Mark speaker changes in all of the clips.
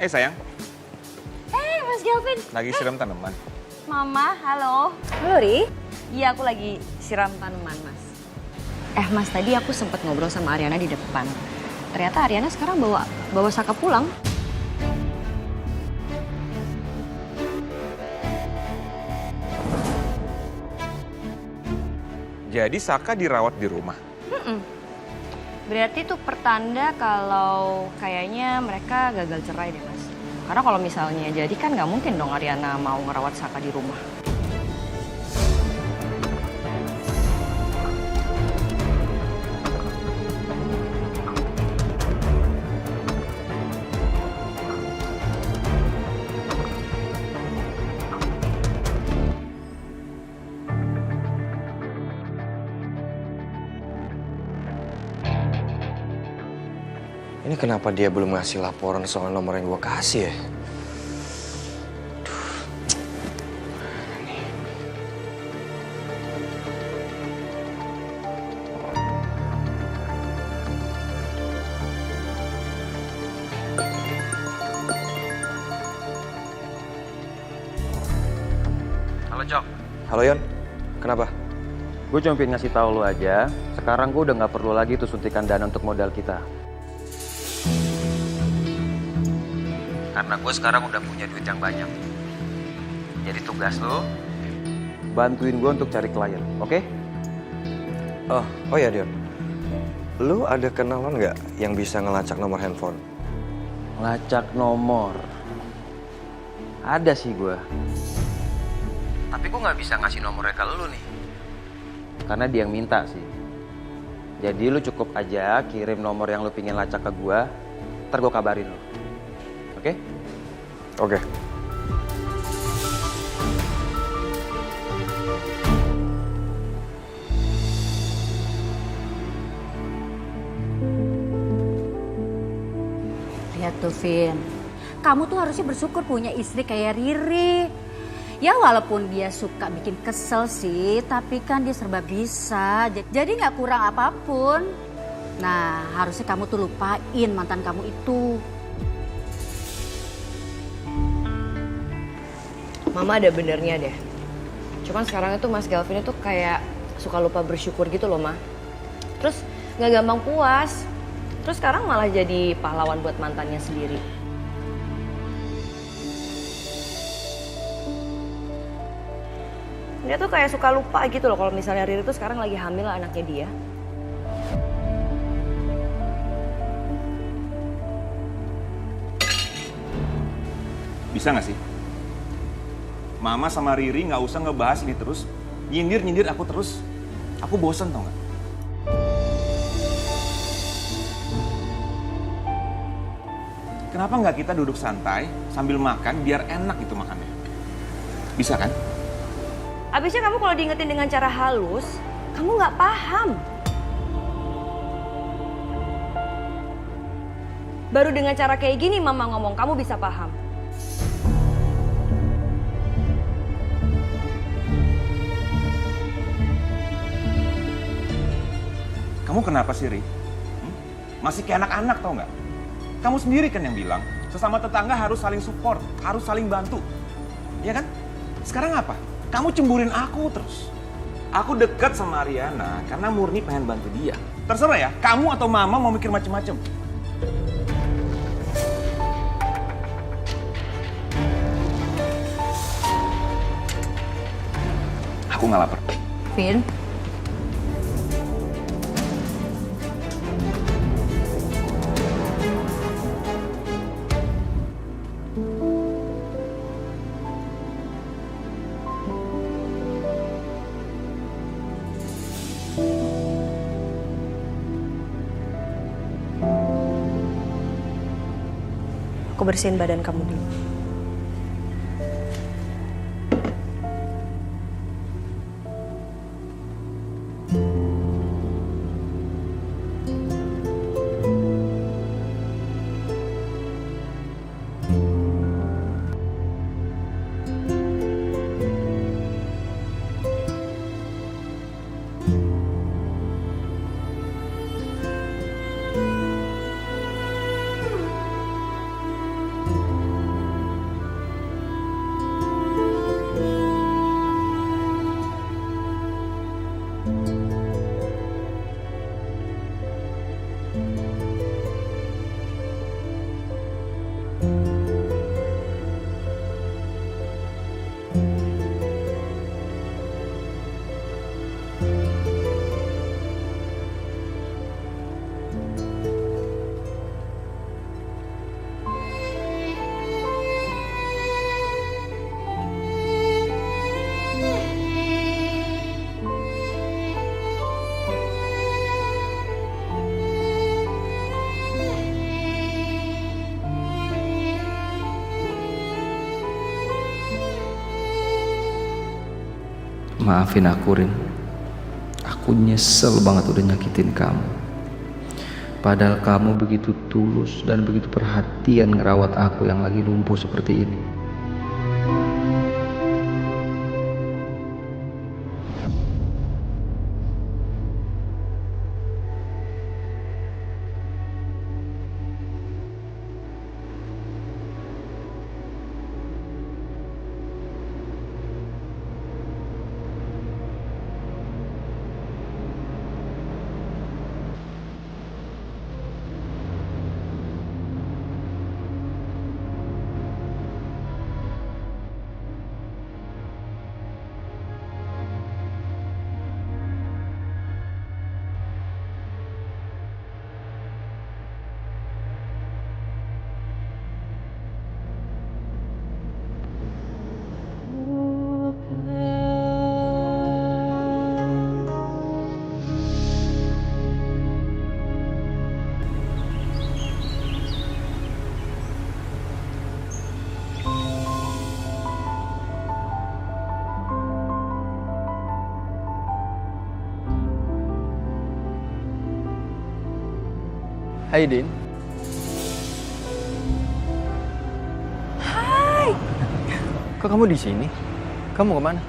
Speaker 1: Sayang,
Speaker 2: Mas Galvin.
Speaker 1: lagi siram tanaman.
Speaker 2: Mama, halo. Halo, Ri. Iya, aku lagi siram tanaman, Mas. Mas, tadi aku sempat ngobrol sama Ariana di depan. Ternyata Ariana sekarang bawa Saka pulang.
Speaker 1: Jadi Saka dirawat di rumah.
Speaker 2: Berarti itu pertanda kalau kayaknya mereka gagal cerai deh, Mas. Karena kalau misalnya jadi kan nggak mungkin dong Ariana mau ngerawat Saka di rumah.
Speaker 3: Ini kenapa dia belum ngasih laporan soal nomor yang gue kasih ya?
Speaker 4: Halo Cok.
Speaker 3: Halo Yon, kenapa?
Speaker 4: Gue cuma pengen ngasih tahu lo aja, sekarang gue udah nggak perlu lagi tuh suntikan dana untuk modal kita. Karena gue sekarang udah punya duit yang banyak. Jadi tugas lo, bantuin gue untuk cari klien, oke?
Speaker 3: Oh ya Dion, lu ada kenalan nggak yang bisa ngelacak nomor handphone?
Speaker 4: Ngelacak nomor. Ada sih gue. Tapi gue nggak bisa ngasih nomornya ke lu nih. Karena dia yang minta sih. Jadi lu cukup aja kirim nomor yang lu pingin lacak ke gue, ntar gue kabarin lu. Oke?
Speaker 3: Oke.
Speaker 5: Lihat tuh, Vin. Kamu tuh harusnya bersyukur punya istri kayak Riri. Ya walaupun dia suka bikin kesel sih, tapi kan dia serba bisa. Jadi nggak kurang apapun. Nah, harusnya kamu tuh lupain mantan kamu itu.
Speaker 2: Mama ada benernya deh. Cuman sekarang itu Mas Galvin itu kayak suka lupa bersyukur gitu loh, Ma. Terus nggak gampang puas. Terus sekarang malah jadi pahlawan buat mantannya sendiri. Dia tuh kayak suka lupa gitu loh kalau misalnya Riri tuh sekarang lagi hamil anaknya dia.
Speaker 1: Bisa nggak sih? Mama sama Riri nggak usah ngebahas ini terus. Nyindir aku terus. Aku bosen tau nggak? Kenapa nggak kita duduk santai sambil makan biar enak gitu makannya? Bisa kan?
Speaker 2: Abisnya kamu kalau diingetin dengan cara halus, kamu nggak paham. Baru dengan cara kayak gini Mama ngomong, kamu bisa paham.
Speaker 1: Kamu kenapa sih, Ri? Masih kayak anak-anak tau nggak? Kamu sendiri kan yang bilang, sesama tetangga harus saling support, harus saling bantu. Iya kan? Sekarang apa? Kamu cemburin aku terus. Aku dekat sama Ariana karena murni pengen bantu dia. Terserah ya, kamu atau Mama mau mikir macem-macem. Aku nggak lapar.
Speaker 5: Vin,
Speaker 2: Aku bersihin badan kamu dulu.
Speaker 6: Maafin aku, Rin. Aku nyesel banget udah nyakitin kamu. Padahal kamu begitu tulus dan begitu perhatian ngerawat aku yang lagi lumpuh seperti ini.
Speaker 7: Hai Din.
Speaker 8: Hai.
Speaker 7: Kok kamu di sini? Kamu kemana?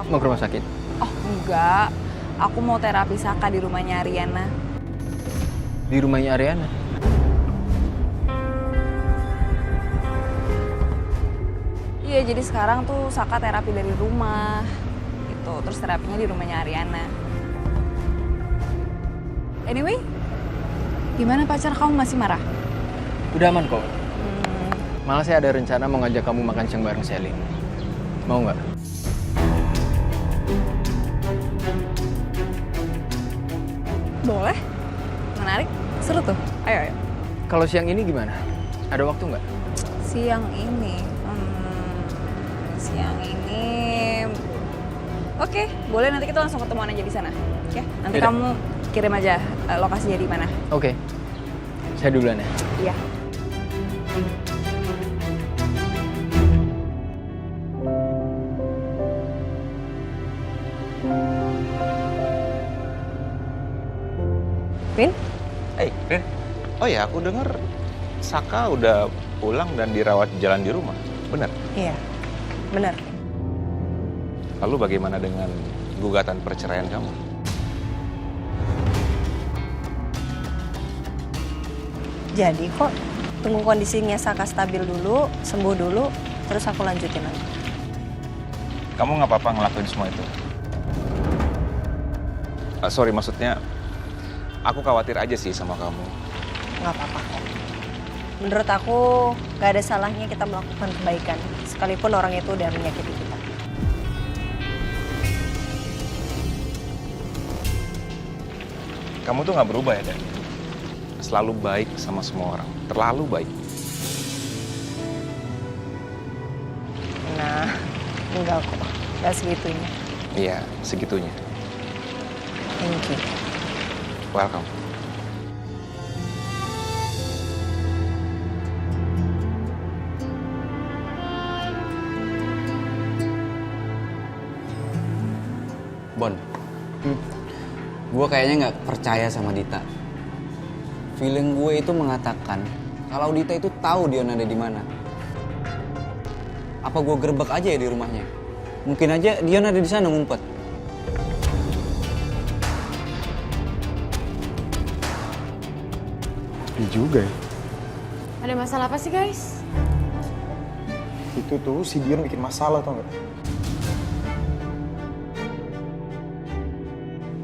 Speaker 7: Mau ke rumah sakit?
Speaker 8: Oh enggak, aku mau terapi Saka di rumahnya Ariana.
Speaker 7: Di rumahnya Ariana?
Speaker 8: Iya, jadi sekarang tuh Saka terapi dari rumah. Gitu, terus terapinya di rumahnya Ariana. Anyway, gimana pacar kamu, masih marah?
Speaker 7: Udah aman kok. Malah saya ada rencana mau ngajak kamu makan siang bareng Selin. Mau nggak?
Speaker 8: Boleh. Menarik. Seru tuh. Ayo, ayo.
Speaker 7: Kalau siang ini gimana? Ada waktu nggak?
Speaker 8: Siang ini. Siang ini. Oke, boleh, nanti kita langsung ketemuan aja di sana. Ya, nanti
Speaker 7: Yaudah.
Speaker 8: kamu kirim aja lokasinya di mana.
Speaker 7: Oke. Saya duluan ya.
Speaker 8: Iya.
Speaker 2: Vin?
Speaker 1: Hey, Rin. Oh ya, aku denger Saka udah pulang dan dirawat jalan di rumah. Benar?
Speaker 2: Iya, benar.
Speaker 1: Lalu bagaimana dengan gugatan perceraian kamu?
Speaker 2: Jadi kok tunggu kondisinya Saka stabil dulu, sembuh dulu, terus aku lanjutin lagi.
Speaker 1: Kamu nggak apa-apa ngelakuin semua itu? Sorry, maksudnya aku khawatir aja sih sama kamu.
Speaker 2: Nggak apa-apa kok. Menurut aku nggak ada salahnya kita melakukan kebaikan, sekalipun orang itu udah menyakiti kita.
Speaker 1: Kamu tuh nggak berubah ya, Dan? Selalu baik sama semua orang. Terlalu baik.
Speaker 2: Nah, enggak kok. Nggak segitunya.
Speaker 1: Iya, segitunya.
Speaker 2: Thank you.
Speaker 1: Welcome.
Speaker 9: Bon, gue kayaknya nggak percaya sama Dita. Feeling gue itu mengatakan kalau Dita itu tahu Dion ada di mana. Apa gue gerbek aja ya di rumahnya? Mungkin aja Dion ada di sana ngumpet.
Speaker 10: Iya juga ya.
Speaker 2: Ada masalah apa sih, guys?
Speaker 10: Itu tuh si Dion bikin masalah tau gak?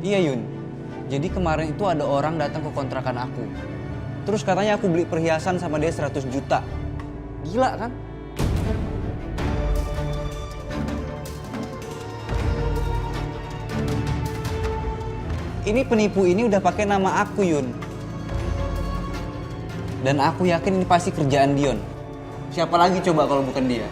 Speaker 9: Iya Yun, jadi kemarin itu ada orang datang ke kontrakan aku. Terus katanya aku beli perhiasan sama dia 100 juta. Gila kan? Ini penipu ini udah pakai nama aku Yun. Dan aku yakin ini pasti kerjaan Dion. Siapa lagi coba kalau bukan dia?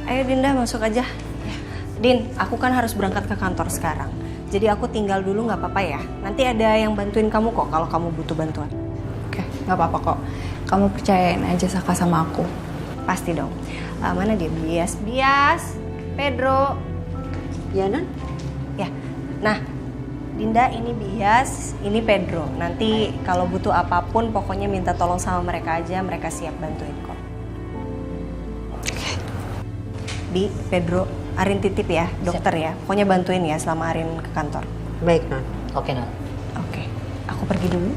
Speaker 2: Ayo Dinda, masuk aja. Din, aku kan harus berangkat ke kantor sekarang. Jadi aku tinggal dulu nggak apa-apa ya. Nanti ada yang bantuin kamu kok kalau kamu butuh bantuan.
Speaker 8: Oke, nggak apa-apa kok. Kamu percayain aja Saka sama aku.
Speaker 2: Pasti dong. Mana dia? Bias, Pedro.
Speaker 5: Ya, Non?
Speaker 2: Ya. Nah, Dinda ini Bias, ini Pedro. Nanti kalau butuh apapun pokoknya minta tolong sama mereka aja, mereka siap bantuin kok. Oke. Di, Pedro, Arin titip ya, dokter ya. Pokoknya bantuin ya selama Arin ke kantor.
Speaker 11: Baik, Non. Oke, Non.
Speaker 2: Oke. Aku pergi dulu.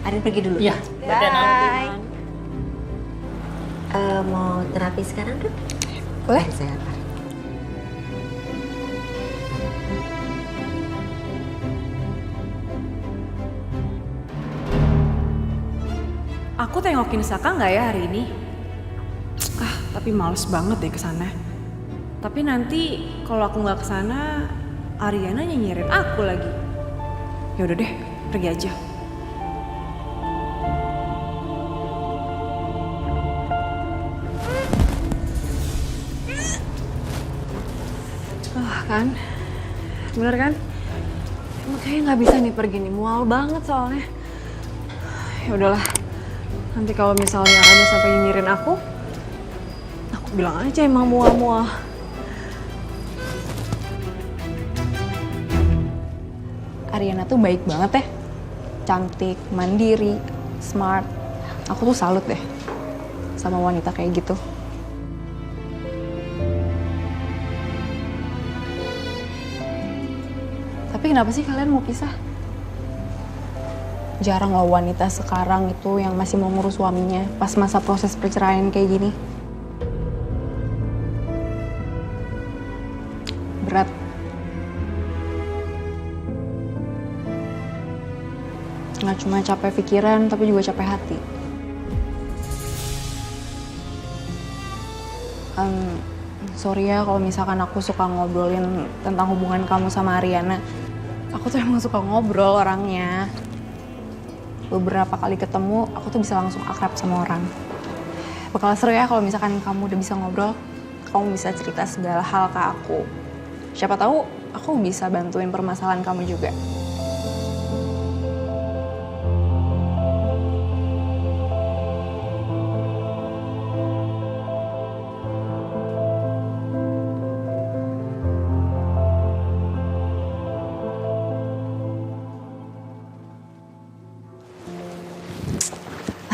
Speaker 2: Arin pergi dulu.
Speaker 11: Iya.
Speaker 2: Bye.
Speaker 11: Mau terapi sekarang, Dok?
Speaker 8: Boleh?
Speaker 11: Saya
Speaker 12: Aku tengokin Saka nggak ya hari ini? Tapi males banget deh kesana. Tapi nanti kalau aku nggak kesana, Ariana nyinyirin aku lagi. Ya udah deh, pergi aja. Kan? Bener kan? Emang kayaknya nggak bisa nih pergi nih, mual banget soalnya. Ya udahlah. Nanti kalau misalnya ada sampai nyinyirin aku bilang aja emang mual-mual. Ariana tuh baik banget ya. Cantik, mandiri, smart. Aku tuh salut deh sama wanita kayak gitu. Tapi kenapa sih kalian mau pisah? Jarang loh wanita sekarang itu yang masih mau ngurus suaminya pas masa proses perceraian kayak gini. Berat. Nggak cuma capek pikiran, tapi juga capek hati. Sorry ya kalau misalkan aku suka ngobrolin tentang hubungan kamu sama Ariana. Aku tuh emang suka ngobrol orangnya. Beberapa kali ketemu, aku tuh bisa langsung akrab sama orang. Bakal seru ya kalau misalkan kamu udah bisa ngobrol, kamu bisa cerita segala hal ke aku. Siapa tahu aku bisa bantuin permasalahan kamu juga.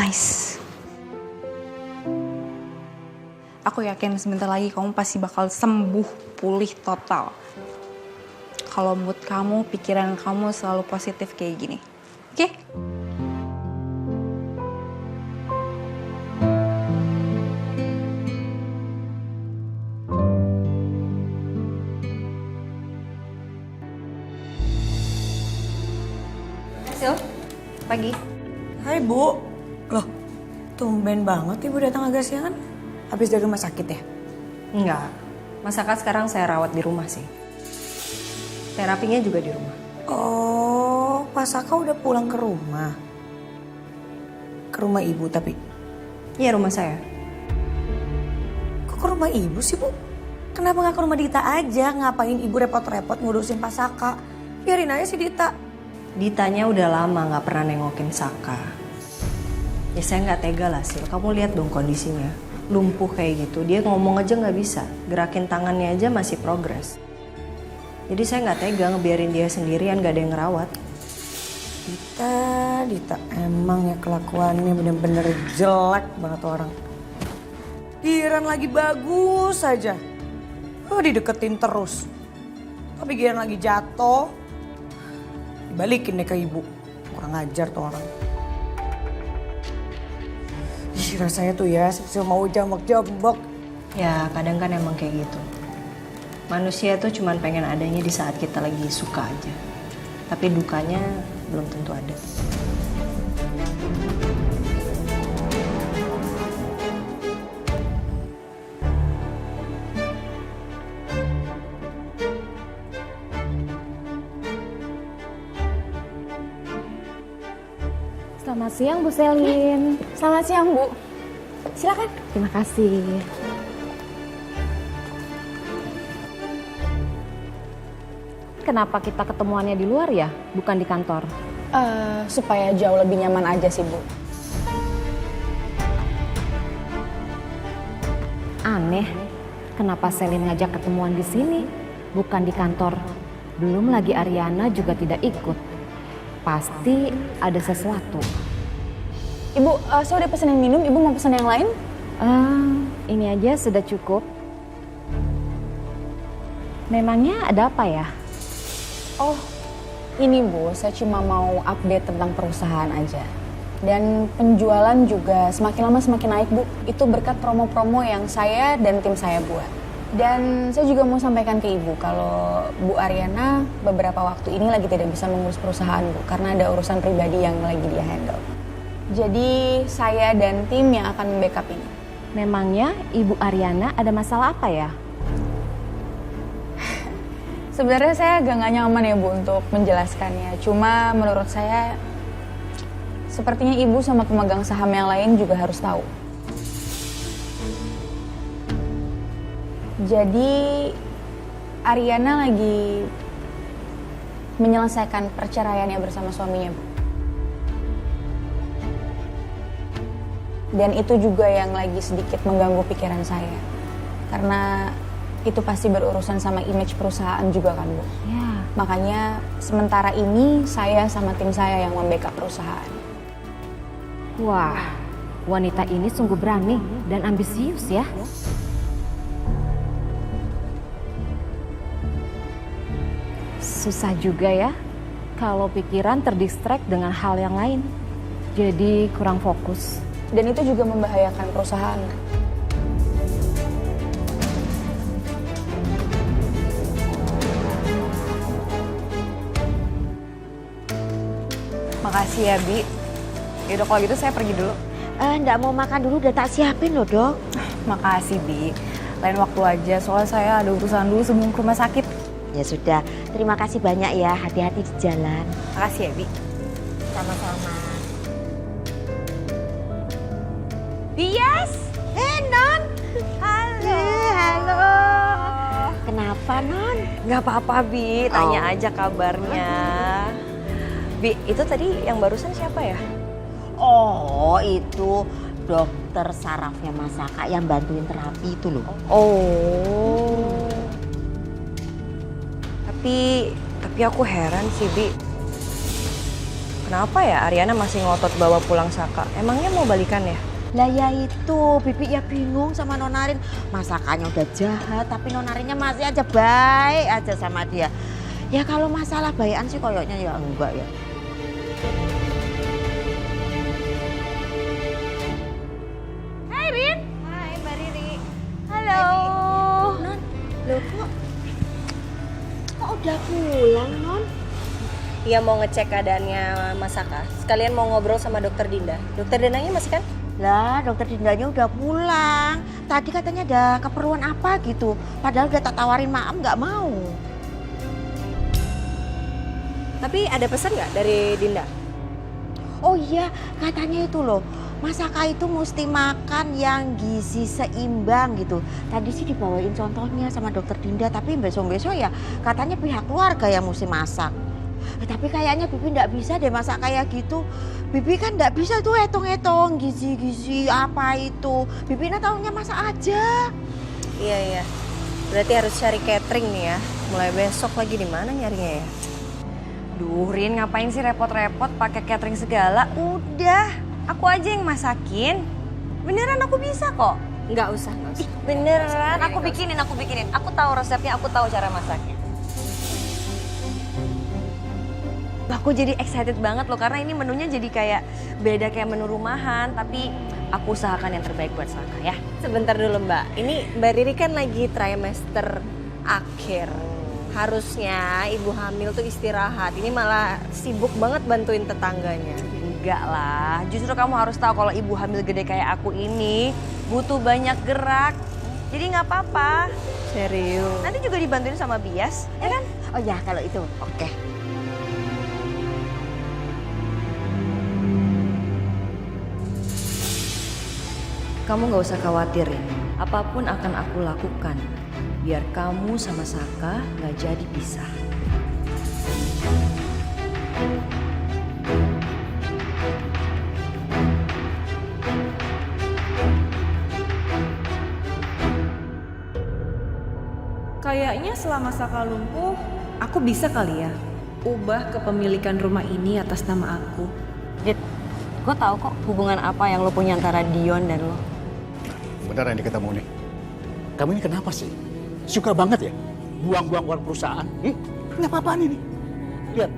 Speaker 12: Nice. Aku yakin sebentar lagi kamu pasti bakal sembuh, pulih total. Kalau mood kamu, pikiran kamu selalu positif kayak gini. Oke?
Speaker 2: Sil, pagi.
Speaker 13: Hai Bu. Loh, tumben banget Ibu datang agak siangan. Habis dari rumah sakit ya?
Speaker 2: Enggak. Mas Saka sekarang saya rawat di rumah sih. Terapinya juga di rumah.
Speaker 13: Oh, Pak Saka udah pulang ke rumah? Ke rumah Ibu tapi?
Speaker 2: Iya, rumah saya.
Speaker 13: Kok ke rumah Ibu sih Bu? Kenapa gak ke rumah Dita aja? Ngapain Ibu repot-repot ngurusin Pak Saka? Biarin aja si Dita.
Speaker 2: Ditanya udah lama gak pernah nengokin Saka. Ya saya gak tega lah Sil, kamu lihat dong kondisinya. Lumpuh kayak gitu, dia ngomong aja gak bisa. Gerakin tangannya aja masih progres. Jadi saya gak tega ngebiarin dia sendirian, gak ada yang ngerawat.
Speaker 13: Dita emang ya kelakuannya bener-bener jelek banget orang. Giliran lagi bagus aja. Dideketin terus. Tapi giliran lagi jatuh, dibalikin deh ke Ibu. Kurang ajar tuh orang. Ih, rasanya tuh ya mau jambak-jambak.
Speaker 2: Ya kadang kan emang kayak gitu. Manusia tuh cuman pengen adanya di saat kita lagi suka aja. Tapi dukanya belum tentu ada.
Speaker 14: Selamat siang Bu Selin.
Speaker 8: Selamat siang Bu.
Speaker 14: Silakan. Terima kasih. kenapa kita ketemuannya di luar ya, bukan di kantor?
Speaker 12: Supaya jauh lebih nyaman aja sih, Bu.
Speaker 14: Aneh, kenapa Selin ngajak ketemuan di sini, bukan di kantor? Belum lagi Ariana juga tidak ikut. Pasti ada sesuatu.
Speaker 12: Ibu, saya udah pesenin minum, Ibu mau pesen yang lain?
Speaker 14: Ini aja sudah cukup. Memangnya ada apa ya?
Speaker 12: Oh, ini Bu, saya cuma mau update tentang perusahaan aja. Dan penjualan juga semakin lama semakin naik, Bu. Itu berkat promo-promo yang saya dan tim saya buat. Dan saya juga mau sampaikan ke Ibu kalau Bu Ariana beberapa waktu ini lagi tidak bisa mengurus perusahaan, Bu, karena ada urusan pribadi yang lagi dia handle. Jadi saya dan tim yang akan membackup ini.
Speaker 14: Memangnya Ibu Ariana ada masalah apa ya?
Speaker 12: Sebenarnya saya agak gak nyaman ya, Bu, untuk menjelaskannya. Cuma menurut saya sepertinya Ibu sama pemegang saham yang lain juga harus tahu. Jadi Ariana lagi menyelesaikan perceraiannya bersama suaminya, Bu. Dan itu juga yang lagi sedikit mengganggu pikiran saya. Karena itu pasti berurusan sama image perusahaan juga kan, Bu.
Speaker 14: Ya.
Speaker 12: Makanya sementara ini saya sama tim saya yang membackup perusahaan.
Speaker 14: Wah, wanita ini sungguh berani dan ambisius ya. Susah juga ya kalau pikiran terdistract dengan hal yang lain. Jadi kurang fokus.
Speaker 12: Dan itu juga membahayakan perusahaan.
Speaker 2: Makasih ya, Bi. Yaudah kalau gitu saya pergi dulu.
Speaker 11: Nggak mau makan dulu, udah tak siapin loh, Dok.
Speaker 2: Makasih, Bi. Lain waktu aja, soalnya saya ada urusan dulu sebelum ke rumah sakit.
Speaker 11: Ya sudah, terima kasih banyak ya, hati-hati di jalan.
Speaker 2: Makasih ya, Bi.
Speaker 11: Sama-sama.
Speaker 2: Bias!
Speaker 11: Non! Halo! Halo! Kenapa, Non?
Speaker 2: Nggak apa-apa, Bi. Tanya aja kabarnya. Bi, itu tadi yang barusan siapa ya?
Speaker 11: Oh, itu dokter sarafnya Mas Saka yang bantuin terapi itu loh.
Speaker 2: Oh. Tapi aku heran sih, Bi. Kenapa ya Ariana masih ngotot bawa pulang Saka? Emangnya mau balikan ya?
Speaker 11: Lah ya itu, Bibi ya bingung sama Nonarin. Mas Sakanya udah jahat, tapi Nonarinnya masih aja baik aja sama dia. Ya kalau masalah baikan sih koyoknya ya enggak ya.
Speaker 2: Hai, Rin. Hai, Mbak Riri. Halo.
Speaker 11: Non, loh kok udah pulang, Non?
Speaker 2: Iya, mau ngecek keadaannya Mas Saka. Sekalian mau ngobrol sama Dokter Dinda. Dokter Dindanya masih kan?
Speaker 11: Lah, dokter Dindanya udah pulang. Tadi katanya ada keperluan apa gitu. Padahal udah tak tawarin maaf nggak mau.
Speaker 2: Tapi ada pesan nggak dari Dinda?
Speaker 11: Oh iya, katanya itu loh. Mas Saka itu mesti makan yang gizi seimbang gitu. Tadi sih dibawain contohnya sama dokter Dinda, tapi besok-besok ya katanya pihak keluarga yang mesti masak. Tapi kayaknya Bibi nggak bisa deh masak kayak gitu. Bibi kan nggak bisa tuh hitung-hitung gizi-gizi apa itu. Bibi taunya masak aja.
Speaker 2: Iya. Berarti harus cari catering nih ya. Mulai besok lagi di mana nyarinya ya? Duh, Rin, ngapain sih repot-repot pakai catering segala? Udah, aku aja yang masakin. Beneran aku bisa kok. Nggak usah. Beneran, aku bikinin. Aku tahu resepnya, aku tahu cara masaknya. Aku jadi excited banget loh karena ini menunya jadi kayak beda kayak menu rumahan, tapi aku usahakan yang terbaik buat Saka ya. Sebentar dulu Mbak, ini Mbak Riri kan lagi trimester akhir. Harusnya ibu hamil tuh istirahat, ini malah sibuk banget bantuin tetangganya. Enggak lah, justru kamu harus tahu kalau ibu hamil gede kayak aku ini butuh banyak gerak. Jadi nggak apa-apa. Serius. Nanti juga dibantuin sama Bias, ya kan?
Speaker 11: Oh ya, kalau itu oke.
Speaker 2: Kamu gak usah khawatirin, apapun akan aku lakukan biar kamu sama Saka gak jadi pisah.
Speaker 15: Kayaknya selama Saka lumpuh, aku bisa kali ya ubah kepemilikan rumah ini atas nama aku.
Speaker 2: Dit, gue tahu kok hubungan apa yang lo punya antara Dion dan lo.
Speaker 16: Beneran nih ketemu nih. Kamu ini kenapa sih? Suka banget ya? Buang-buang uang perusahaan? Ini apa-apaan ini? Lihat.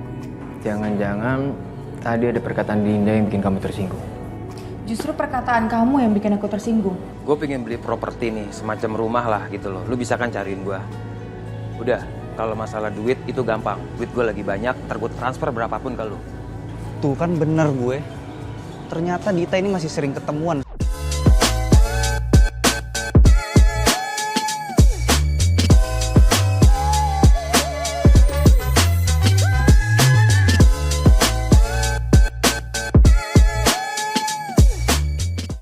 Speaker 7: Jangan-jangan tadi ada perkataan Dinda yang bikin kamu tersinggung.
Speaker 12: Justru perkataan kamu yang bikin aku tersinggung.
Speaker 4: Gue pengen beli properti nih, semacam rumah lah gitu loh. Lu bisa kan cariin gue? Udah, kalau masalah duit itu gampang. Duit gue lagi banyak, ntar gue transfer berapapun ke lu.
Speaker 9: Tuh kan bener gue. Ternyata Dita ini masih sering ketemuan